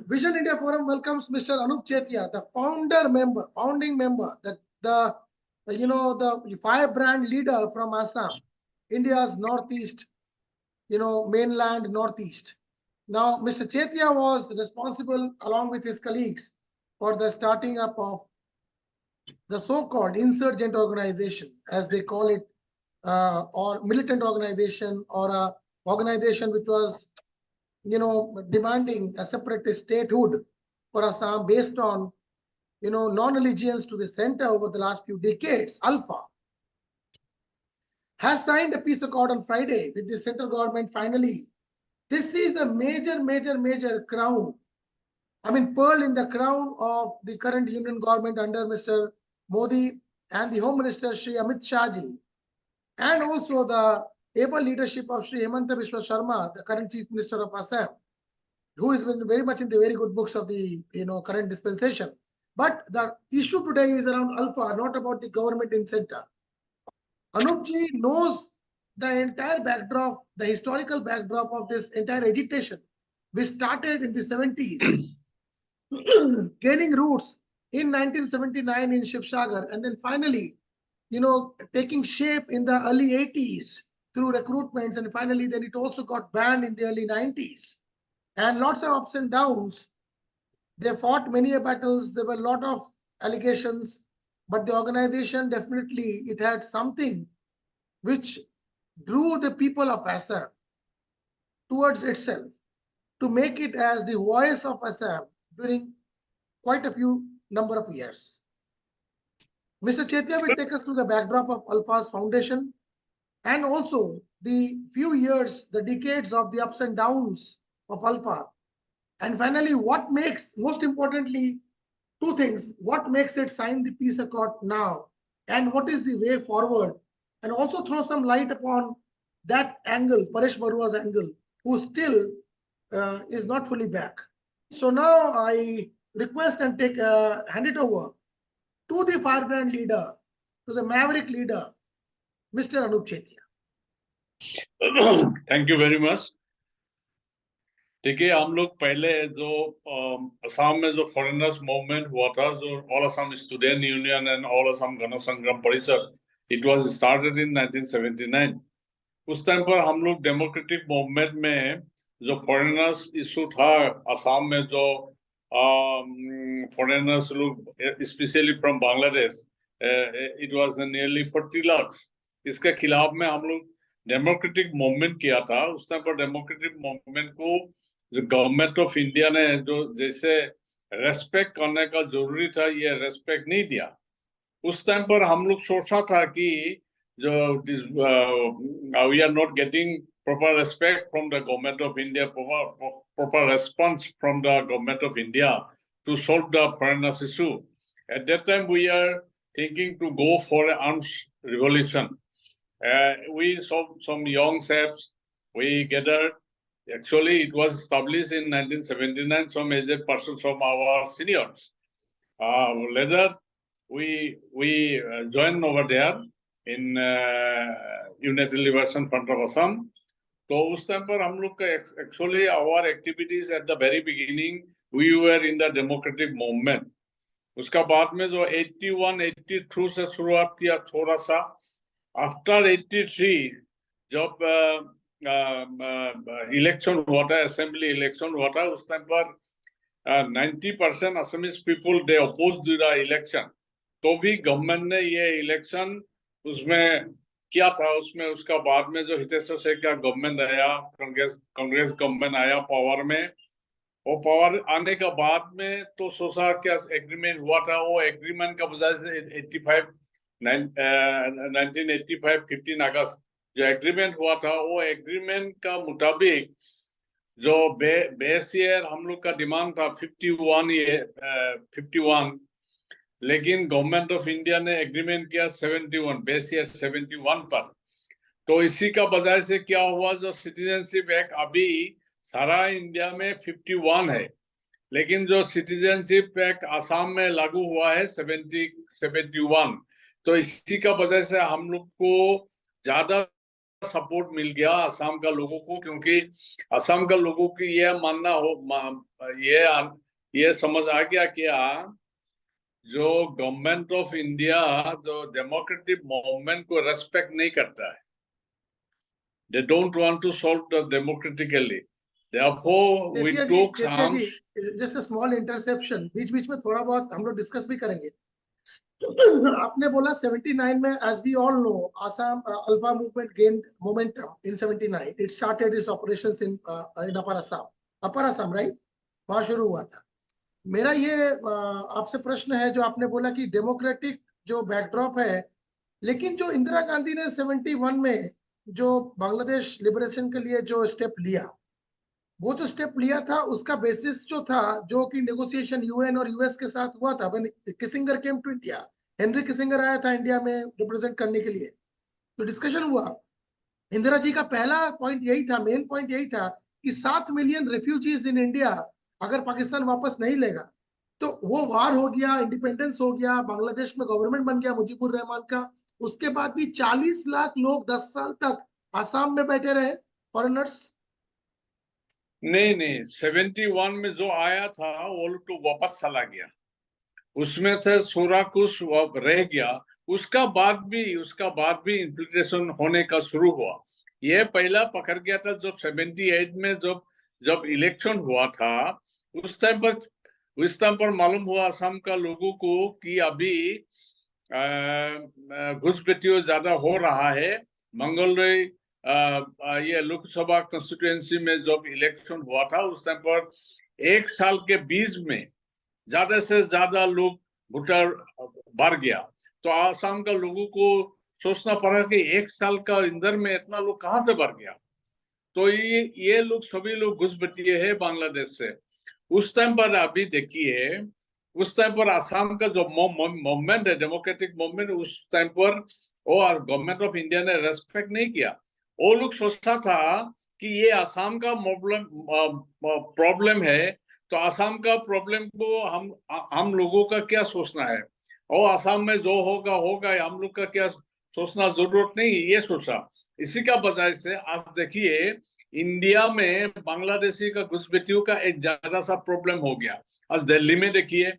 Vision India Forum welcomes Mr. Anup Chetia, the founding member, the the firebrand leader from Assam, India's northeast, mainland northeast. Now, Mr. Chetia was responsible, along with his colleagues, for the starting up of the so-called insurgent organization, as they call it, or militant organization, or a organization which was, demanding a separate statehood for Assam based on, non-allegiance to the center over the last few decades. Alpha has signed a peace accord on Friday with the central government finally. This is a major crown. I mean, pearl in the crown of the current union government under Mr. Modi and the Home Minister Shri Amit Shah ji, and also the able leadership of Shri Hemanta Biswa Sharma, the current Chief Minister of Assam, who has been very much in the very good books of the current dispensation. But the issue today is around Alpha, not about the government in center. Anup ji knows the entire backdrop, the historical backdrop of this entire agitation, which started in the 70s, gaining roots in 1979 in Shivsagar, and then finally, taking shape in the early 80s through recruitments, and finally then it also got banned in the early 90s. And lots of ups and downs. They fought many battles. There were a lot of allegations, but the organization definitely, it had something which drew the people of Assam towards itself to make it as the voice of Assam during quite a few number of years. Mr. Chetia will take us to the backdrop of Alpha's foundation and also the few years, the decades of the ups and downs of Alpha. And finally, what makes, most importantly, two things: what makes it sign the peace accord now, and what is the way forward, and also throw some light upon that angle, Paresh Barua's angle, who still is not fully back. So now I request and hand it over to the firebrand leader, to the maverick leader, Mr. Anup Chetia. Thank you very much. देखिए, हम लोग पहले जो असम में जो foreigners movement हुआ था, जो all Assam student union and all Assam गण संग्राम परिषद, इट वाज स्टार्टेड इन 1979. उस टाइम पर हम लोग डेमोक्रेटिक मूवमेंट में जो फॉरेनर्स इशू था असम में, जो फॉरेनर्स लोग specially from Bangladesh, it was nearly 40 lakhs. इसके खिलाफ में हम लोग डेमोक्रेटिक मूवमेंट किया था. उस टाइम पर डेमोक्रेटिक मूवमेंट को जो गवर्नमेंट ऑफ इंडिया ने जो जैसे रेस्पेक्ट करने का जरूरी था, ये रेस्पेक्ट नहीं दिया. उस टाइम पर हम लोग सोचा था कि जो we are not getting proper respect from the government of India, proper response from the government of India to solve the foreigners issue. At that time, we are thinking to go for an arms revolution. We saw some young chaps, we gathered. Actually, it was established in 1979, some aged persons from our seniors. Later, we joined over there in United Liberation Front of Assam. तो उस time पर हम लोग का actually our activities at the very beginning we were in the democratic movement. उसका बाद में जो 81, 82 से शुरुआत किया थोड़ा सा. आफ्टर 83 जब इलेक्शन हुआ था, असेंबली इलेक्शन हुआ था, उस टाइम पर 90% Assamese people they oppose the election. तो भी गवर्नमेंट ने ये इलेक्शन उसमें किया था. उसमें उसका बाद में जो हितेश्वर शेख का गवर्नमेंट आया, कांग्रेस गवर्नमेंट आया पावर में. वो पावर आने के बाद में तो सोचा क्या एग्रीमेंट हुआ था, वो एग्रीमेंट का वजह से 1985 15 अगस्त जो एग्रीमेंट हुआ था, वो एग्रीमेंट का मुताबिक जो बेस ईयर हम लोग का डिमांड था 51, लेकिन गवर्नमेंट ऑफ इंडिया ने एग्रीमेंट किया 71, बेस ईयर 71 पर. तो इसी का वजह से क्या हुआ, जो सिटीजनशिप एक्ट अभी सारा इंडिया में 51 है, लेकिन जो सिटीजनशिप एक्ट आसाम में लागू हुआ है 71. तो इसी का वजह से हम लोग को ज्यादा सपोर्ट मिल गया असम का लोगों को, क्योंकि असम का लोगों की ये मानना ये समझ आ गया क्या, जो गवर्नमेंट ऑफ इंडिया जो डेमोक्रेटिक मूवमेंट को रेस्पेक्ट नहीं करता है, they don't want to solve the democratically, therefore we took Chetia some. जी, जस्ट स्मॉल इंटरसेप्शन, बीच बीच में थोड़ा बहुत हम लोग डिस्कस भी करेंगे। आपने बोला 79 में, as we all know, Assam Alpha movement gained momentum in 79. It started its operations in Upper Assam, right? वहां शुरू हुआ था। मेरा ये आपसे प्रश्न है, जो आपने बोला कि डेमोक्रेटिक जो बैकड्रॉप है, लेकिन जो इंदिरा गांधी ने 71 में जो बांग्लादेश लिबरेशन के लिए जो स्टेप लिया, वो जो स्टेप लिया था उसका बेसिस जो था, जो कि नेगोशिएशन यूएन और यूएस के साथ हुआ था। Kissinger came to India, Henry Kissinger आया था इंडिया में रिप्रेजेंट करने के लिए, तो डिस्कशन हुआ। इंदिरा जी का पहला पॉइंट यही था, मेन पॉइंट यही था कि 7 मिलियन रेफ्यूजीज इन इंडिया अगर पाकिस्तान वापस नहीं लेगा तो वो वार हो गया, इंडिपेंडेंस हो गया, बांग्लादेश में गवर्नमेंट बन गया मुजीबुर रहमान का। उसके बाद भी 40 लाख लोग 10 साल तक आसाम में बैठे रहे, फॉरेनर्स। नहीं, 71 में जो आया था वो तो वापस चला गया, उसमें से सोरा कुछ रह गया। उसका बाद भी इन्फिल्ट्रेशन होने का शुरू हुआ। ये पहला पकड़ गया था जब 78 में जब इलेक्शन हुआ था, उस टाइम पर मालूम हुआ असम का लोगों को कि अभी घुसपैठियों ज्यादा हो रहा है। मंगलदोई ये लोकसभा कंस्टिट्यूएंसी में जब इलेक्शन हुआ था, उस टाइम पर 1 साल के बीच में ज्यादा से ज्यादा लोग वोटर बढ़ गया। तो आसाम का लोगों को सोचना पड़ा कि 1 साल का अंदर में इतना लोग कहाँ से बढ़ गया। तो ये लोग सभी लोग घुसपैठिए है बांग्लादेश से। उस टाइम पर अभी देखिए, उस टाइम पर आसाम का जो मूवमेंट है, डेमोक्रेटिक मूवमेंट, उस टाइम पर वो गवर्नमेंट ऑफ इंडिया ने रेस्पेक्ट नहीं किया। वो लोग सोचता था कि ये आसाम का प्रॉब्लम है, तो आसाम का प्रॉब्लम को हम लोगों का क्या सोचना है, और आसाम में जो होगा होगा, हम लोग का क्या सोचना जरूरत नहीं, ये सोचा। इसी का वजह से आज देखिए इंडिया में बांग्लादेशी का घुसपैठियों का एक ज्यादा सा प्रॉब्लम हो गया। आज दिल्ली में देखिए,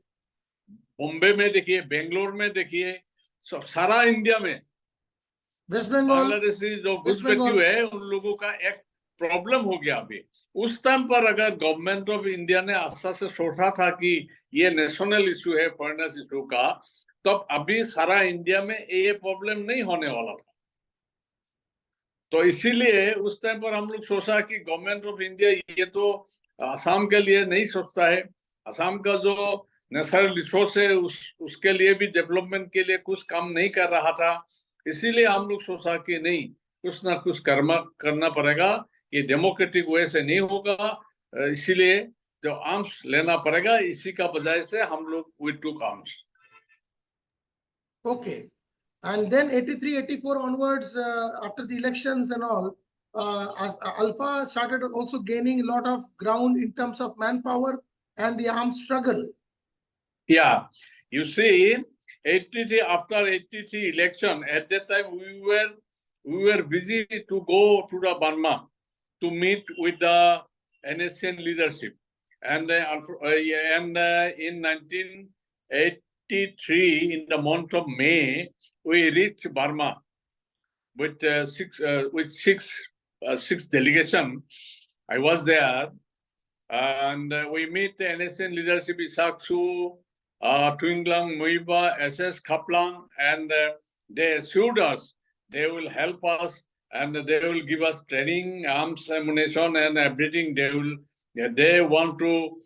बॉम्बे में देखिए, बेंगलोर में देखिए, सारा इंडिया में वेस्ट बंगाल, बांग्लादेशी जो घुसपैठियों है उन लोगों का एक प्रॉब्लम हो गया अभी। उस टाइम पर अगर गवर्नमेंट ऑफ इंडिया ने अच्छा से सोचा था कि ये नेशनल इशू है फॉरेनर्स इशू का, तब अभी सारा इंडिया में ये प्रॉब्लम नहीं होने वाला था। तो इसीलिए उस टाइम पर हम लोग सोचा कि गवर्नमेंट ऑफ इंडिया ये तो असम के लिए नहीं सोचता है, असम का जो नेचुरल रिसोर्स है उसके लिए भी डेवलपमेंट के लिए कुछ काम नहीं कर रहा था। इसीलिए हम लोग सोचा कि नहीं, कुछ ना कुछ करना पड़ेगा, ये डेमोक्रेटिक वे से नहीं होगा, इसीलिए जो आर्म्स लेना पड़ेगा। इसी का वजह से हम लोग we took arms. Okay, and then 83 84 onwards, after the elections and all, Alpha started also gaining a lot of ground in terms of manpower and the armed struggle. Yeah, you see, 83 after 83 election, at that time we were busy to go to the Burma to meet with the NSCN leadership, and in 1983 in the month of May we reached Burma with six delegation. I was there, and we meet the NSCN leadership, Isak Su, Twinglang Muiba, SS Kaplan, and they assured us they will help us and they will give us training, arms, ammunition, and everything. They want to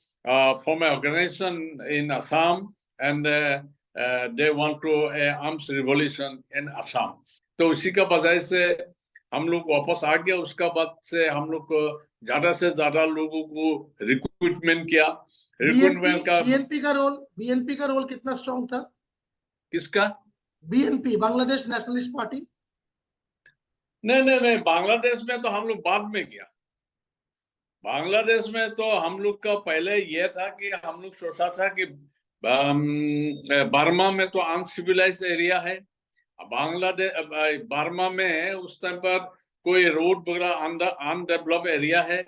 form an organization in Assam, and they want to arms revolution in Assam. तो उसी का वजह से हम लोग वापस आ गया। उसका बाद से हम लोग ज्यादा से ज्यादा लोगों को रिक्रूटमेंट किया। रिक्रूटमेंट का बीएनपी का रोल कितना स्ट्रॉन्ग था? किसका? BNP, Bangladesh nationalist party. नहीं, बांग्लादेश में तो हम लोग बाद में किया। बांग्लादेश में तो हम लोग का पहले ये था कि हम लोग सोचा था कि बर्मा में तो अनसिविलाइज्ड एरिया है। बांग्लादेश बर्मा में उस टाइम पर कोई रोड वगैरह अनडेवलप एरिया है।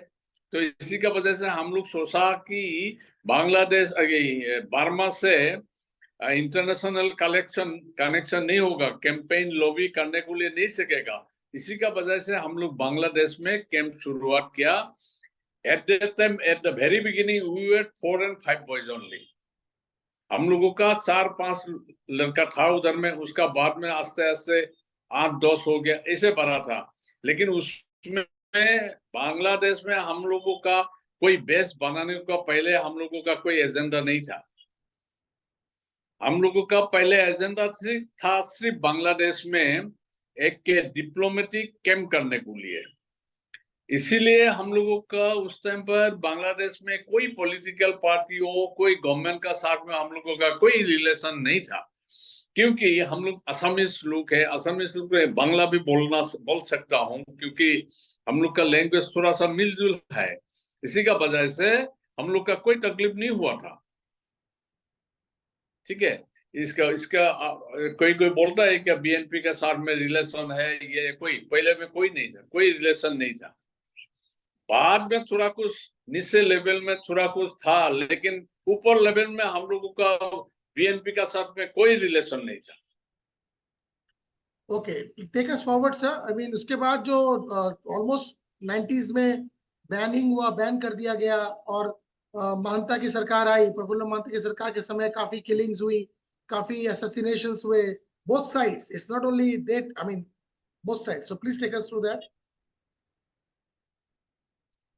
तो इसी का वजह से हम लोग सोचा कि बांग्लादेश बर्मा से इंटरनेशनल कनेक्शन नहीं होगा, कैंपेन लॉबी करने के लिए नहीं सकेगा। इसी का वजह से हम लोग बांग्लादेश में कैंप शुरुआत किया। At that time, at the very beginning, we were 4 and 5 boys only. हम लोगों का 4-5 लड़का था उधर में, उसका बाद में आस्ते आस्ते 8-10 हो गया, ऐसे बढ़ा था। लेकिन उसमें बांग्लादेश में हम लोगों का कोई बेस बनाने का पहले हम लोगों का कोई एजेंडा नहीं था। हम लोगों का पहले एजेंडा सिर्फ बांग्लादेश में एक डिप्लोमेटिक कैंप करने के लिए। इसीलिए हम लोगों का उस टाइम पर बांग्लादेश में कोई पॉलिटिकल पार्टी हो, कोई गवर्नमेंट का साथ में हम लोगों का कोई रिलेशन नहीं था, क्योंकि हम लोग असमीज लोग है। असमीज लोग बांग्ला भी बोल सकता हूँ, क्योंकि हम लोग का लैंग्वेज थोड़ा सा मिलजुल है। इसी का वजह से हम लोग का कोई तकलीफ नहीं हुआ था। ठीक है, इसका इसका कोई बोलता है कि बीएनपी के साथ में रिलेशन है, ये कोई पहले में कोई नहीं था, कोई रिलेशन नहीं था। बाद में थोड़ा कुछ नीचे लेवल में थोड़ा कुछ था, लेकिन ऊपर लेवल में हम लोगों का बीएनपी का साथ में कोई रिलेशन नहीं था। Okay, take us forward sir. I mean उसके बाद जो ऑलमोस्ट 90s में बैनिंग हुआ, बैन कर दिया गया, और महंता की सरकार आई, प्रफुल्ल महंता की सरकार के समय काफी किलिंग्स हुई, काफी असैसिनेशंस हुए, both sides. It's not only that, I mean both sides. So please take us through that.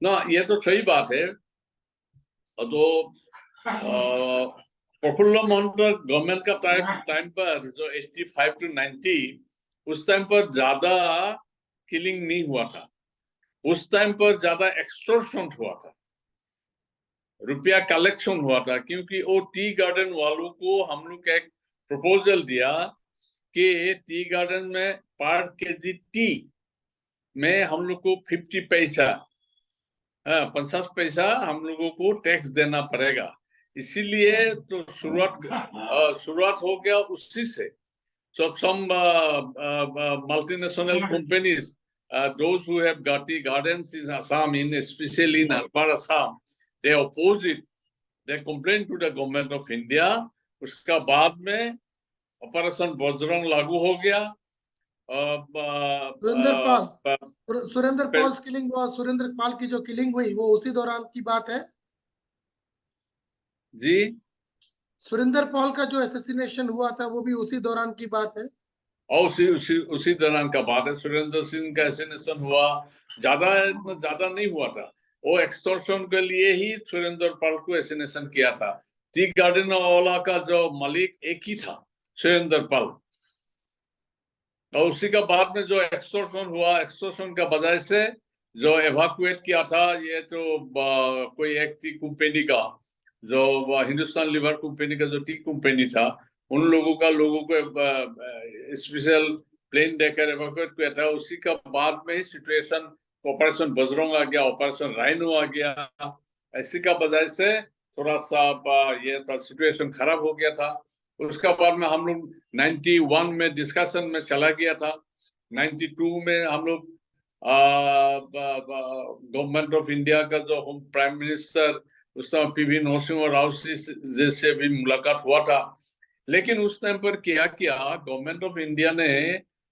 ना, ये तो सही बात है। तो प्रफुल्ल महंता गवर्नमेंट का टाइम पर जो 85 to 90, उस टाइम पर ज्यादा किलिंग नहीं हुआ था। उस टाइम पर ज्यादा एक्सटॉर्शन हुआ था, रुपया कलेक्शन हुआ था, क्योंकि वो टी गार्डन वालों को हम लोग एक प्रपोजल दिया कि टी गार्डन में पर केजी टी में हम लोग को 50 पैसा, 50 पैसा हम लोगों को टैक्स देना पड़ेगा। इसीलिए तो शुरुआत हो गया उसी से। So some multinational companies, those who have got tea gardens in Assam, especially in Albar Assam, they oppose it. They complain to the government of India. उसका बाद में ऑपरेशन बजरंग लागू हो गया। सुरेंद्र पाल किलिंग हुआ, सुरेंद्र पाल की जो किलिंग हुई वो उसी दौरान की बात है जी। सुरेंद्र पाल का जो असैसिनेशन हुआ था वो भी उसी दौरान की बात है। और उसी दौरान का बात है। सुरेंद्र सिंह का असैसिनेशन हुआ, इतना ज्यादा नहीं हुआ था। वो एक्सटॉर्शन के लिए ही सुरेंद्र पाल को असैसिनेशन किया था। टी गार्डन वाला का जो मालिक एक ही था, सुरेंद्र पाल। और उसी का बाद में जो एक्सटॉर्शन हुआ, एक्सटॉर्शन का वजह से जो एवाकुएट किया था, ये तो कोई एक टी कंपनी का, जो हिंदुस्तान लीवर कंपनी का जो टी कंपनी था, उन लोगों को स्पेशल प्लेन देकर एवाकुएट किया था। उसी का बाद में ही सिचुएशन, ऑपरेशन बजरंग आ गया, ऑपरेशन राइनो आ गया। इसी का वजह से थोड़ा सा ये सिचुएशन खराब हो गया था। उसका बाद में हम लोग 91 में डिस्कशन में चला गया था। 92 में हम लोग गवर्नमेंट ऑफ इंडिया का जो होम प्राइम मिनिस्टर उस समय पीवी नरसिंह राव जैसे भी मुलाकात हुआ था। लेकिन उस टाइम पर क्या किया, गवर्नमेंट ऑफ इंडिया ने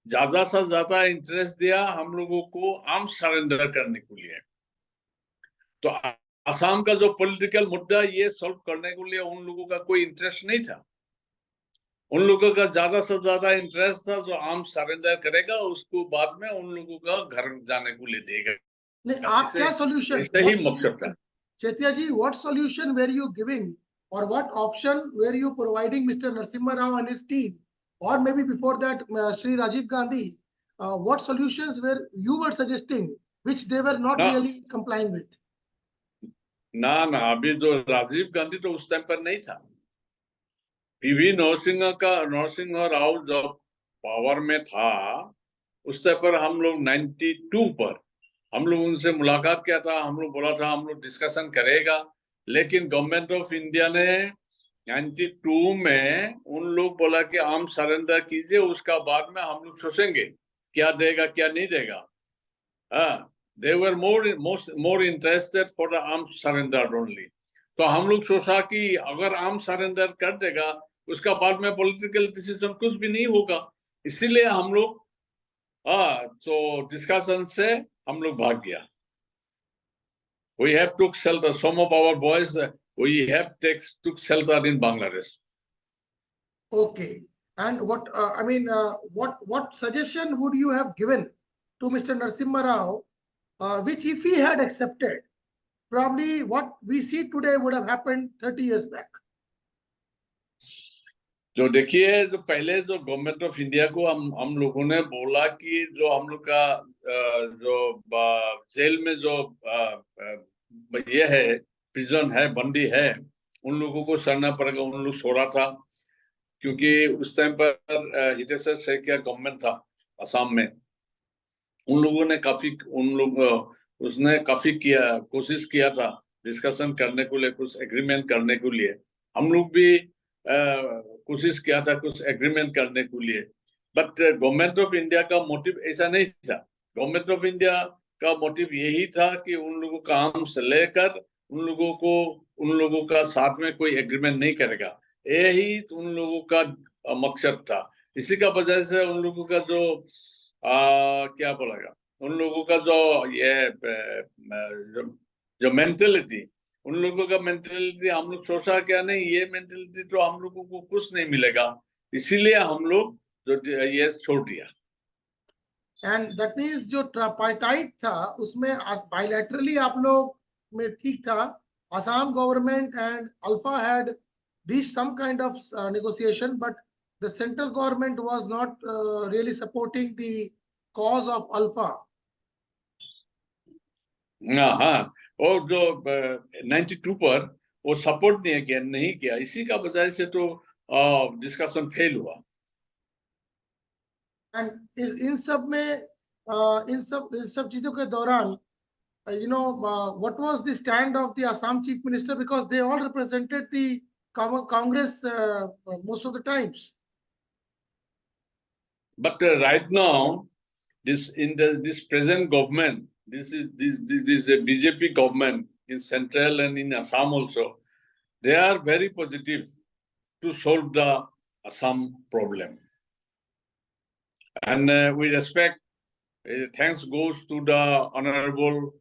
ज्यादा से ज्यादा इंटरेस्ट दिया हम लोगों को आर्म्स सरेंडर करने के लिए। तो असम का जो पॉलिटिकल मुद्दा ये सॉल्व करने के लिए उन लोगों का कोई इंटरेस्ट नहीं था। उन लोगों का ज्यादा से ज्यादा इंटरेस्ट था जो आर्म्स सरेंडर करेगा उसको बाद में उन लोगों का घर जाने को ले देगा। नहीं, आप क्या सॉल्यूशन, ऐसे ही मकसद था। Chetia ji, what solution were you giving और what option were you providing mister Narasimha Rao and his team, or maybe before that Shri Rajiv Gandhi, what solutions were you were suggesting which they were not really complying with? ना, अभी जो राजीव गांधी तो उस time पर नहीं था। PV Narasimha Rao जब power में था उस टाइम पर हम लोग 92 पर हम लोग उनसे मुलाकात किया था। हम लोग बोला था हम लोग डिस्कशन करेगा, लेकिन गवर्नमेंट ऑफ इंडिया ने 92 में उन लोग बोला कि आर्म सरेंडर कीजिए, उसका बाद में हम लोग सोचेंगे क्या देगा क्या नहीं देगा। they were more interested for the armed surrender only. तो हम लोग सोचा कि अगर आर्म सरेंडर कर देगा उसका बाद में पॉलिटिकल डिसीजन कुछ भी नहीं होगा, इसीलिए हम लोग तो डिस्कशन से हम लोग भाग गया. We have took shelter. Some of our boys, we have took shelter in Bangladesh. Okay. And what what suggestion would you have given to Mr. Narasimha Rao, which if he had accepted, probably what we see today would have happened 30 years back? जो देखिए, जो पहले जो government of India को हम लोगों ने बोला कि जो हम लोग का जो जेल में जो ये है, प्रिजन है, बंदी है, उन लोगों को छोड़ना पड़ेगा. उन लोग छोड़ा था क्योंकि उस टाइम पर हितेश शेख का गवर्नमेंट था असम में. उन लोगों ने उसने काफी कोशिश किया था डिस्कशन करने को लिए, कुछ एग्रीमेंट करने के लिए. हम लोग भी कोशिश किया था कुछ एग्रीमेंट करने के लिए, बट गवर्नमेंट ऑफ इंडिया का मोटिव ऐसा नहीं था. गवर्नमेंट ऑफ इंडिया का मोटिव यही था कि उन लोगों का आर्म्स लेकर उन लोगों का साथ में कोई एग्रीमेंट नहीं करेगा, यही उन लोगों का मकसद था. इसी का वजह से उन लोगों का जो क्या बोलेगा, उन लोगों का जो मेंटेलिटी, उन लोगों का मेंटेलिटी, हम लोग सोचा क्या नहीं, ये मेंटेलिटी तो हम लोगों को कुछ नहीं मिलेगा, इसीलिए हम लोग जो ये छोड़ दिया. एंड दैट मींस जो ट्राइपार्टाइट था उसमें बायलैटरली आप लोग में ठीक था. Assam government and alpha had reached some kind of negotiation, but the central government was not really supporting the cause of Alpha. हाँ, और जो 92 पर वो सपोर्ट नहीं किया, इसी का वजह से तो डिस्कशन फेल हुआ. एंड इन सब में इन सब चीजों के दौरान what was the stand of the Assam chief minister, because they all represented the Congress most of the times. But right now, this present government, this is a BJP government in Central and in Assam also, they are very positive to solve the Assam problem. And we respect, thanks goes to the Honorable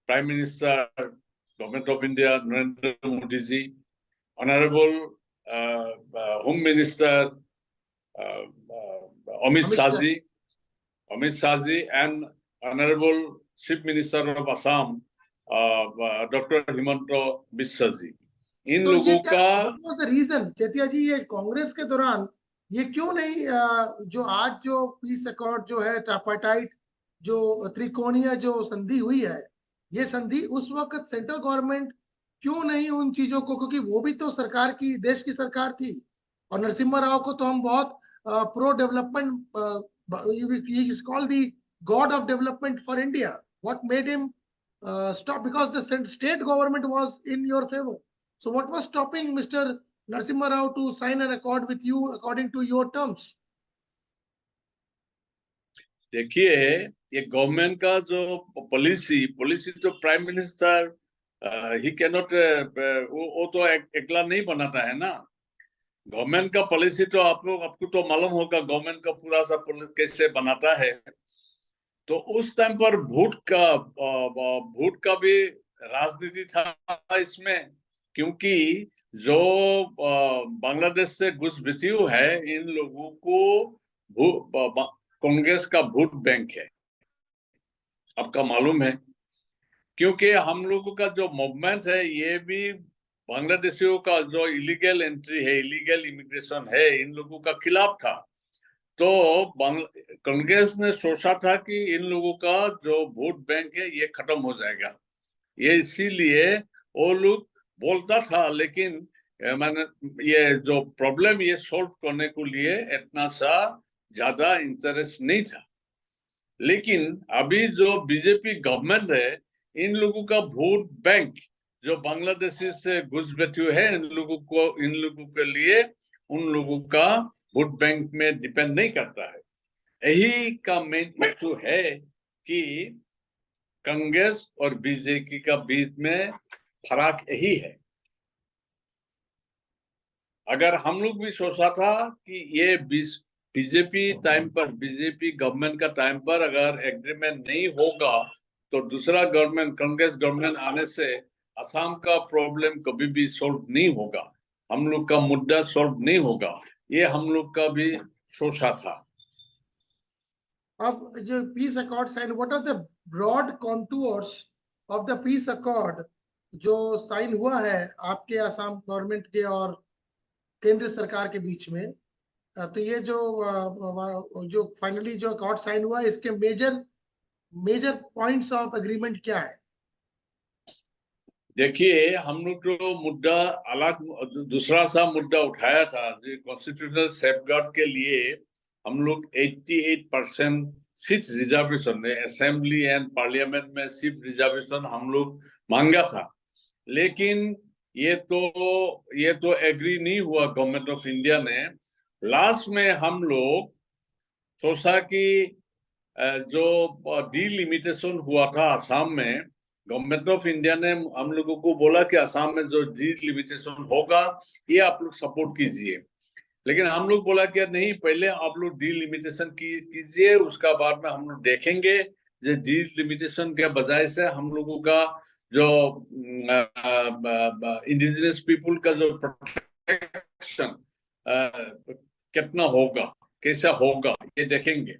Prime Minister, Government of India, Narendra Modi ji, Honorable Home Minister Amit Shah ji, and Honorable Chief Minister of Assam, Dr. Himanta Biswa ji. इन तो लोगों का what was the reason, Chetia जी, ये कांग्रेस के दौरान ये क्यों नहीं जो आज जो पीस अकॉर्ड जो है, ट्राइपार्टाइट जो त्रिकोणीय जो संधि हुई है, ये संधि उस वक्त सेंट्रल गवर्नमेंट क्यों नहीं उन चीजों को, क्योंकि वो भी तो सरकार की, देश की सरकार थी, और नरसिम्हा राव को तो हम बहुत pro development, he is called the god of development for India. What made him stop? Because the state government was in your favor. So what was stopping Mr. Narasimha Rao to sign an accord with you according to your terms? देखिए, ये government का जो policy तो prime minister ही cannot, वो तो अकेला नहीं बनाता है ना. गवर्नमेंट का पॉलिसी तो आपको तो मालूम होगा गवर्नमेंट का पूरा सा कैसे बनाता है. तो उस टाइम पर भूट का भी राजनीति था इसमें, क्योंकि जो बांग्लादेश से घुसपैठियों है, इन लोगों को कांग्रेस का वोट बैंक है, आपका मालूम है. क्योंकि हम लोगों का जो मूवमेंट है, ये भी बांग्लादेशियों का जो इलीगल एंट्री है, इलीगल इमिग्रेशन है, इन लोगों का खिलाफ था. तो कांग्रेस ने सोचा था कि इन लोगों का जो वोट बैंक है ये खत्म हो जाएगा, ये इसीलिए वो लोग बोलता था. लेकिन मैंने ये जो प्रॉब्लम ये सॉल्व करने के लिए इतना सा ज्यादा इंटरेस्ट नहीं था. लेकिन अभी जो बीजेपी गवर्नमेंट है, इन लोगों का वोट बैंक जो बांग्लादेशी से घुसपैठियों है, इन लोगों के लिए उन लोगों का वोट बैंक में डिपेंड नहीं करता है. यही का मेन इशू है कि कांग्रेस और बीजेपी का बीच में फर्क यही है। अगर हम लोग भी सोचा था कि ये बीजेपी गवर्नमेंट का टाइम पर अगर एग्रीमेंट नहीं होगा तो दूसरा गवर्नमेंट, कांग्रेस गवर्नमेंट आने से असम का प्रॉब्लम कभी भी सॉल्व नहीं होगा, हम लोग का मुद्दा सॉल्व नहीं होगा, ये हम लोग का भी सोचा था। अब जो peace accord sign, what are the broad contours of the peace accord जो साइन हुआ है आपके असम गवर्नमेंट के और केंद्र सरकार के बीच में? तो ये जो फाइनली जो अकॉर्ड साइन हुआ, इसके मेजर पॉइंट्स ऑफ एग्रीमेंट क्या है? देखिए, हम लोग जो मुद्दा अलग दूसरा सा मुद्दा उठाया था, कॉन्स्टिट्यूशनल सेफगार्ड के लिए हम लोग 88% सीट रिजर्वेशन में असेंबली एंड पार्लियामेंट में सीट रिजर्वेशन हम लोग मांगा था, लेकिन ये तो एग्री नहीं हुआ गवर्नमेंट ऑफ इंडिया ने। लास्ट में हम लोग सोचा कि जो डिलिमिटेशन हुआ था असम में, गवर्नमेंट ऑफ इंडिया ने हम लोगों को बोला कि असम में जो डिलिमिटेशन होगा ये आप लोग सपोर्ट कीजिए, लेकिन हम लोग बोला कि नहीं, पहले आप लोग डिलिमिटेशन कीजिए, उसका बाद में हम लोग देखेंगे। जो डिलिमिटेशन के बजाय से हम लोगों का जो इंडिजिनस पीपुल का जो प्रोटेक्शन कितना होगा, कैसा होगा, ये देखेंगे।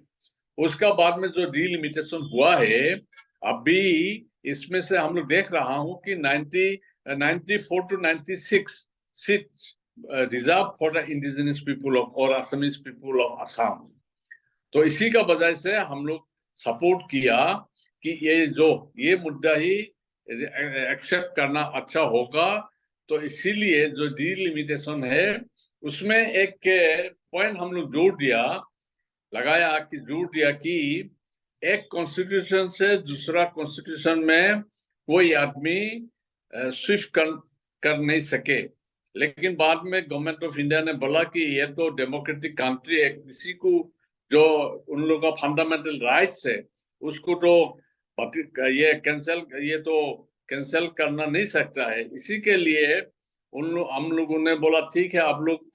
उसका बाद में जो डिलिमिटेशन हुआ है, अभी इसमें से हम लोग देख रहा हूं कि 94 to 96 seats reserve for the indigenous people of और असमीज पीपुल ऑफ असम। तो इसी का वजह से हम लोग सपोर्ट किया कि ये मुद्दा ही एक्सेप्ट करना अच्छा होगा। तो इसीलिए जो डिलिमिटेशन है उसमें एक पॉइंट हम लोग जोड़ दिया कि एक कॉन्स्टिट्यूशन से दूसरा कॉन्स्टिट्यूशन में कोई आदमी स्विच कर नहीं सके, लेकिन बाद में गवर्नमेंट ऑफ इंडिया ने बोला कि ये तो डेमोक्रेटिक कंट्री है, किसी को जो उन लोगों का फंडामेंटल राइट्स है उसको तो ये कैंसिल करना नहीं सकता है। इसी के लिए हम लोगों ने बोला ठीक है, आप लोग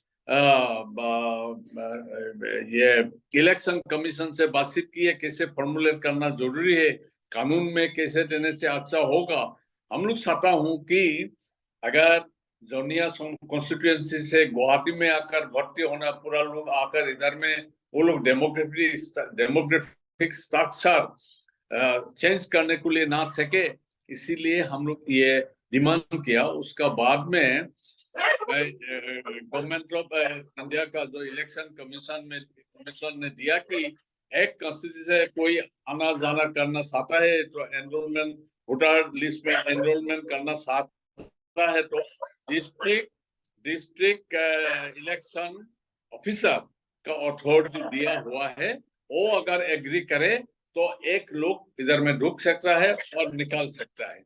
ये इलेक्शन कमीशन से बातचीत की है, कैसे फॉर्मुलेट करना जरूरी है, कानून में कैसे देने से अच्छा होगा। हम लोग चाहता हूं कि अगर जोनिया कॉन्स्टिट्यूएंसी से गुवाहाटी में आकर भर्ती होना, पूरा लोग आकर इधर में वो लोग डेमोग्राफिक स्ट्रक्चर चेंज करने के लिए ना सके, इसीलिए हम लोग ये डिमांड किया। उसका बाद में गवर्नमेंट ऑफ इंडिया का जो इलेक्शन कमीशन ने दिया कि एक कॉन्स्टिट्यूंसी से कोई आना जाना करना चाहता है तो एनरोलमेंट, वोटर लिस्ट में एनरोलमेंट करना चाहता है तो डिस्ट्रिक्ट इलेक्शन ऑफिसर का अथॉरिटी दिया हुआ है। वो अगर एग्री करे तो एक लोग इधर में ढुक सकता है और निकाल सकता है।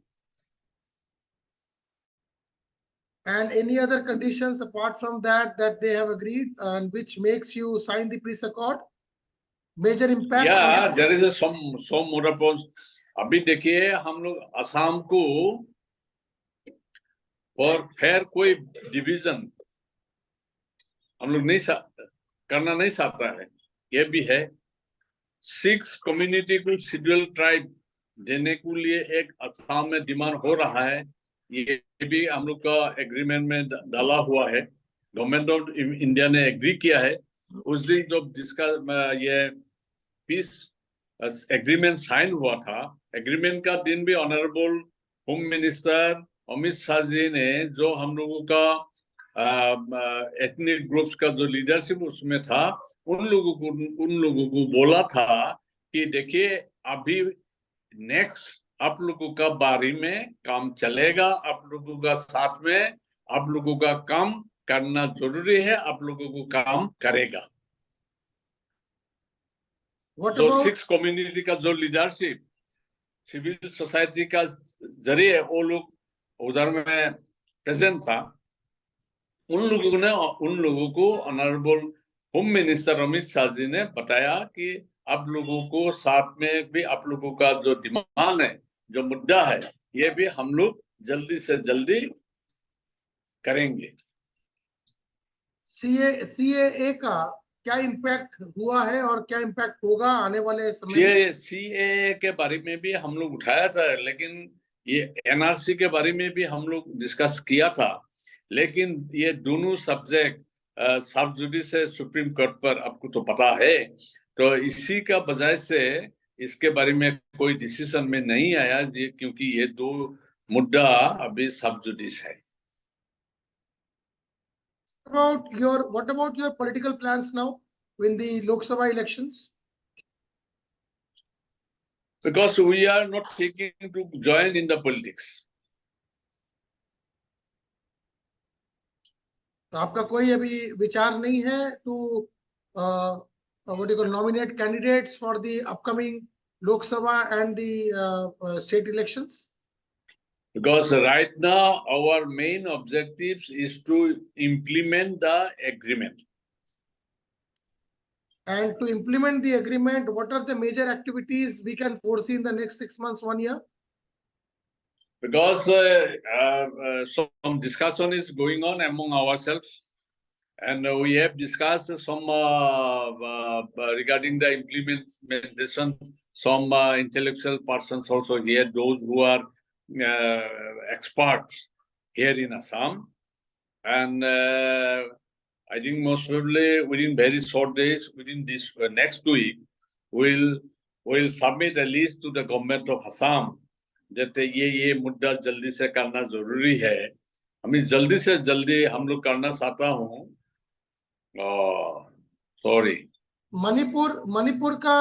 And any other conditions apart from that they have agreed and which makes you sign the peace accord? Major impact? Yeah, there is some more points. अभी देखिए, हम लोग असम को और फिर कोई डिवीजन हम लोग करना नहीं चाहता है। ये भी है 6 कम्युनिटी को शेड्यूल ट्राइब देने के लिए एक असम में डिमांड हो रहा है। ये भी हम लोग का एग्रीमेंट में डाला हुआ है, गवर्नमेंट ऑफ इंडिया ने एग्री किया है। उस दिन जब जिसका ये पीस एग्रीमेंट साइन हुआ था, एग्रीमेंट का दिन भी honourable home minister Amit Shah ji ने, जो हम लोगों का एथनिक ग्रुप्स का जो लीडरशिप उसमें था, उन लोगों को बोला था कि देखिए अभी नेक्स्ट आप लोगों का बारी में काम चलेगा, आप लोगों का साथ में आप लोगों का काम करना जरूरी है, आप लोगों को काम करेगा। जो 6 कम्युनिटी का जो लीडरशिप सिविल सोसाइटी का जरिए वो लोग उधर में प्रेजेंट था, उन लोगों को honourable home minister Amit Shah ji ने बताया कि आप लोगों को साथ में भी आप लोगों का जो डिमांड है जो मुद्दा है ये भी हम लोग जल्दी से जल्दी करेंगे। सीएए का क्या इम्पैक्ट हुआ है और क्या इम्पैक्ट होगा आने वाले समय में? सीएए के बारे में भी हम लोग उठाया था, लेकिन ये एनआरसी के बारे में भी हम लोग डिस्कस किया था, लेकिन ये दोनों सब्जेक्ट सब जुडिस है सुप्रीम कोर्ट पर, आपको तो पता है, तो इसी का वजह से इसके बारे में कोई डिसीजन में नहीं आया, क्योंकि ये दो मुद्दा अभी सब जुडिस है। What about your political plans now in the Lok Sabha elections? Because we are not thinking to join in the politics. तो आपका कोई अभी विचार नहीं है to what do you call nominate candidates for the upcoming Lok Sabha and the state elections? Because right now our main objectives is to implement the agreement. And to implement the agreement, what are the major activities we can foresee in the next 6 months, 1 year? Because some discussion is going on among ourselves, and we have discussed some regarding the implementation. Some intellectual persons also here, those who are experts here in Assam, and I think most probably within very short days, within this next week, we'll submit a list to the government of Assam that ये मुद्दा जल्दी से करना जरूरी है। हमें जल्दी से जल्दी हम लोग करना चाहता हूँ। सॉरी, मणिपुर का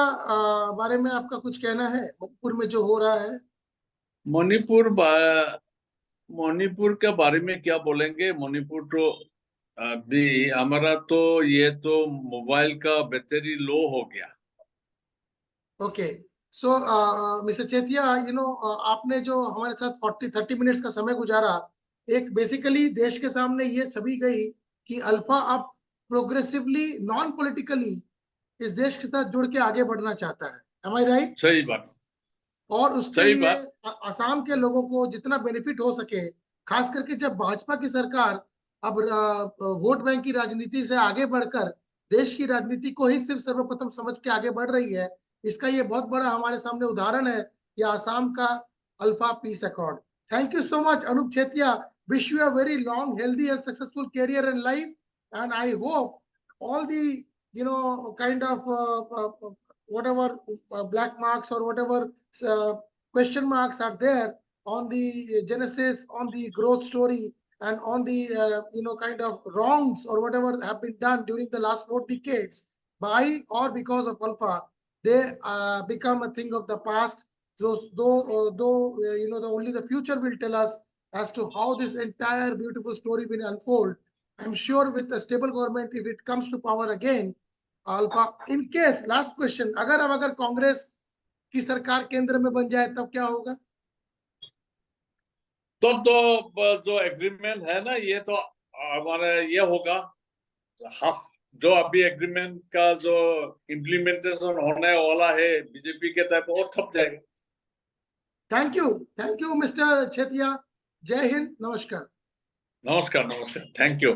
बारे में आपका कुछ कहना है? मणिपुर में जो हो रहा है, मणिपुर के बारे में क्या बोलेंगे? मणिपुर तो अभी हमारा तो ये तो मोबाइल का बैटरी लो हो गया। ओके, सो मिस्टर चेतिया, आपने जो हमारे साथ 40-30 मिनट्स का समय गुजारा, एक बेसिकली देश के सामने ये छवि गई कि अल्फा अब प्रोग्रेसिवली नॉन पॉलिटिकली इस देश के साथ जुड़ के आगे बढ़ना चाहता है। एम आई राइट? सही बात। और उसके सही लिए बात। असम के लोगों को जितना बेनिफिट हो सके, खास करके जब भाजपा की सरकार अब वोट बैंक की राजनीति से आगे बढ़कर देश की राजनीति को ही सिर्फ सर्वप्रथम समझ के आगे बढ़ रही है, इसका ये बहुत बड़ा हमारे सामने उदाहरण है कि असम का ULFA peace accord. Thank you so much Anup Chetia. Wish you a very long, healthy and successful career in life, and I hope all the kind of whatever black marks or whatever question marks are there on the genesis, on the growth story, and on the kind of wrongs or whatever have been done during the last 4 decades by or because of Alpha, they become a thing of the past. Though only the future will tell us as to how this entire beautiful story will unfold. I'm sure with a stable government, if it comes to power again, Alpha, in case, last question, अगर कांग्रेस की सरकार केंद्र में बन जाए तब क्या होगा? तो जो एग्रीमेंट है ना, ये तो हमारा ये होगा हाफ, जो अभी एग्रीमेंट का जो इम्प्लीमेंटेशन होने वाला है बीजेपी के तरफ, और थप जाएगा। Thank you mister Chetia. जय हिंद, नमस्कार। नमस्कार, थैंक यू।